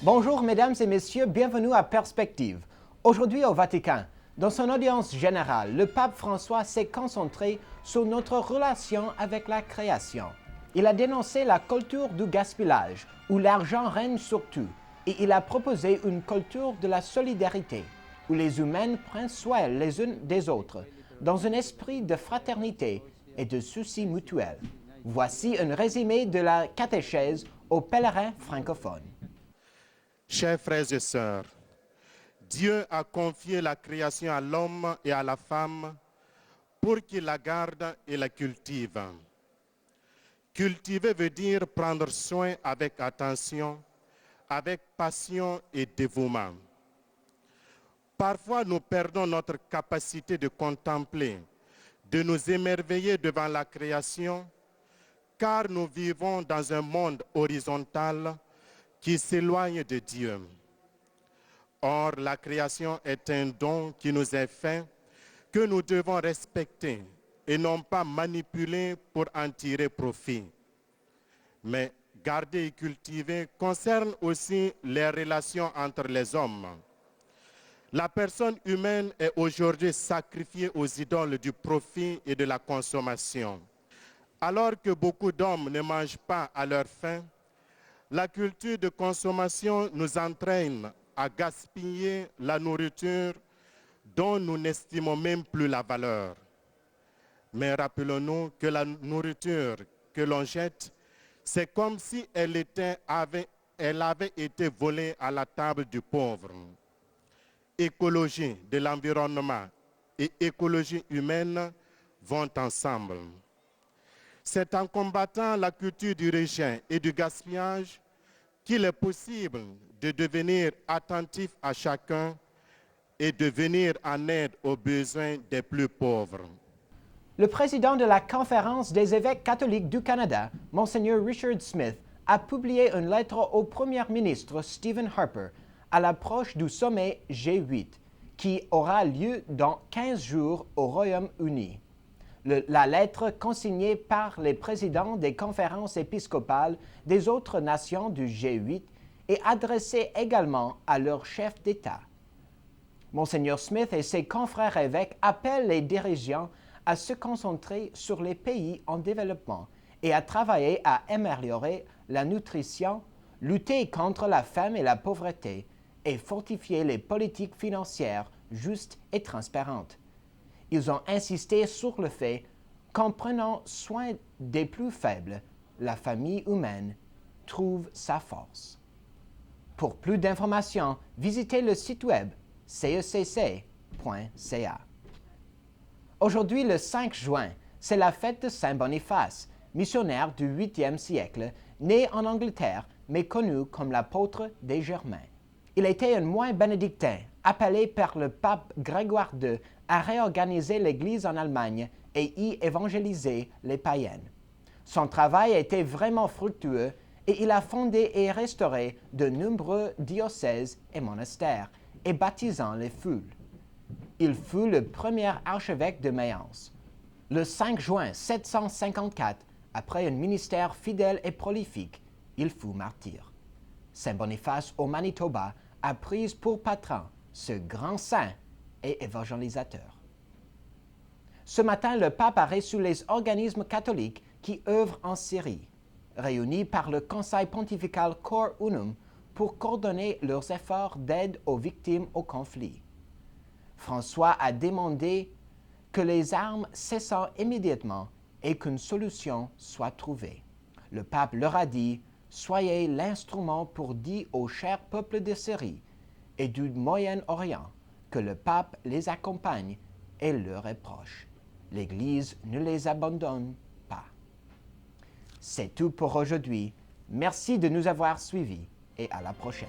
Bonjour mesdames et messieurs, bienvenue à Perspective. Aujourd'hui au Vatican, dans son audience générale, le pape François s'est concentré sur notre relation avec la création. Il a dénoncé la culture du gaspillage, où l'argent règne surtout, et il a proposé une culture de la solidarité, où les humains prennent soin les uns des autres, dans un esprit de fraternité et de souci mutuel. Voici un résumé de la catéchèse aux pèlerins francophones. Chers frères et sœurs, Dieu a confié la création à l'homme et à la femme pour qu'ils la gardent et la cultivent. Cultiver veut dire prendre soin avec attention, avec passion et dévouement. Parfois, nous perdons notre capacité de contempler, de nous émerveiller devant la création, car nous vivons dans un monde horizontal qui s'éloigne de Dieu. Or, la création est un don qui nous est fait, que nous devons respecter et non pas manipuler pour en tirer profit. Mais garder et cultiver concerne aussi les relations entre les hommes. La personne humaine est aujourd'hui sacrifiée aux idoles du profit et de la consommation. Alors que beaucoup d'hommes ne mangent pas à leur faim, la culture de consommation nous entraîne à gaspiller la nourriture dont nous n'estimons même plus la valeur. Mais rappelons-nous que la nourriture que l'on jette, c'est comme si elle avait été volée à la table du pauvre. Écologie de l'environnement et écologie humaine vont ensemble. C'est en combattant la culture du rejet et du gaspillage qu'il est possible de devenir attentif à chacun et de venir en aide aux besoins des plus pauvres. Le président de la Conférence des évêques catholiques du Canada, Monseigneur Richard Smith, a publié une lettre au Premier ministre Stephen Harper à l'approche du sommet G8, qui aura lieu dans 15 jours au Royaume-Uni. La lettre, consignée par les présidents des conférences épiscopales des autres nations du G8, est adressée également à leurs chefs d'État. Monseigneur Smith et ses confrères évêques appellent les dirigeants à se concentrer sur les pays en développement et à travailler à améliorer la nutrition, lutter contre la faim et la pauvreté et fortifier les politiques financières justes et transparentes. Ils ont insisté sur le fait qu'en prenant soin des plus faibles, la famille humaine trouve sa force. Pour plus d'informations, visitez le site web cecc.ca. Aujourd'hui, le 5 juin, c'est la fête de Saint Boniface, missionnaire du 8e siècle, né en Angleterre, mais connu comme l'apôtre des Germains. Il était un moine bénédictin, appelé par le pape Grégoire II à réorganiser l'Église en Allemagne et y évangéliser les païens. Son travail était vraiment fructueux et il a fondé et restauré de nombreux diocèses et monastères et baptisant les foules. Il fut le premier archevêque de Mayence. Le 5 juin 754, après un ministère fidèle et prolifique, il fut martyr. Saint Boniface au Manitoba a pris pour patron ce grand saint et évangélisateur. Ce matin, le pape a reçu les organismes catholiques qui œuvrent en Syrie, réunis par le Conseil pontifical Cor Unum pour coordonner leurs efforts d'aide aux victimes au conflit. François a demandé que les armes cessent immédiatement et qu'une solution soit trouvée. Le pape leur a dit « Soyez l'instrument pour dire au cher peuple de Syrie et du Moyen-Orient que le pape les accompagne et leur est proche. L'Église ne les abandonne pas. » C'est tout pour aujourd'hui. Merci de nous avoir suivis et à la prochaine.